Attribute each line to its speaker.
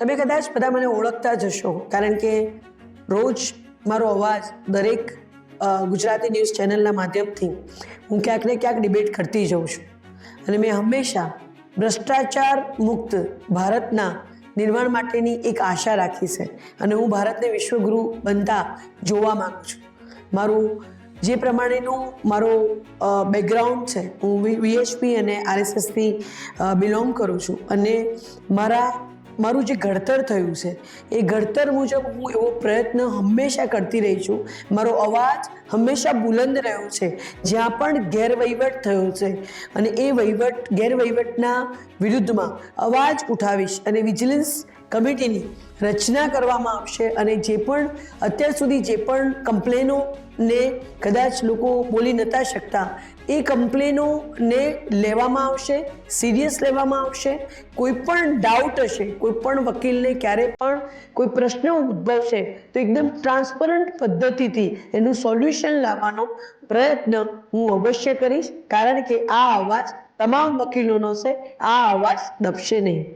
Speaker 1: તમે કદાચ બધા મને ઓળખતા જ હશો, કારણ કે રોજ મારો અવાજ દરેક ગુજરાતી ન્યૂઝ ચેનલના માધ્યમથી હું ક્યાંક ને ક્યાંક ડિબેટ કરતી જાઉં છું. અને મેં હંમેશા ભ્રષ્ટાચાર મુક્ત ભારતના નિર્માણ માટેની એક આશા રાખી છે અને હું ભારતને વિશ્વગુરુ બનતા જોવા માંગુ છું. મારું જે પ્રમાણેનું મારું બેકગ્રાઉન્ડ છે, હું VHP અને RSSથી બિલોંગ કરું છું અને મારું જે ઘડતર થયું છે એ ઘડતર મુજબ હું એવો પ્રયત્ન હંમેશા કરતી રહી છું. મારો અવાજ હંમેશા બુલંદ રહ્યો છે જ્યાં પણ ગેરવહીવટ થયો છે અને એ ગેરવહીવટના વિરુદ્ધમાં અવાજ ઉઠાવીશ અને વિજિલન્સ કમિટીની રચના કરવામાં આવશે અને જે પણ અત્યાર સુધી જે પણ કમ્પ્લેનોને કદાચ લોકો બોલી નહોતા શકતા એ કમ્પ્લેનોને લેવામાં આવશે, સિરિયસ લેવામાં આવશે. કોઈ પણ ડાઉટ હશે, કોઈ પણ વકીલને ક્યારે પણ કોઈ પ્રશ્ન ઉદ્ભવશે તો એકદમ ટ્રાન્સપરન્ટ પદ્ધતિથી એનું સોલ્યુશન લાવવાનો પ્રયત્ન હું અવશ્ય કરીશ, કારણ કે આ અવાજ તમામ વકીલોનો છે, આ અવાજ દબશે નહીં.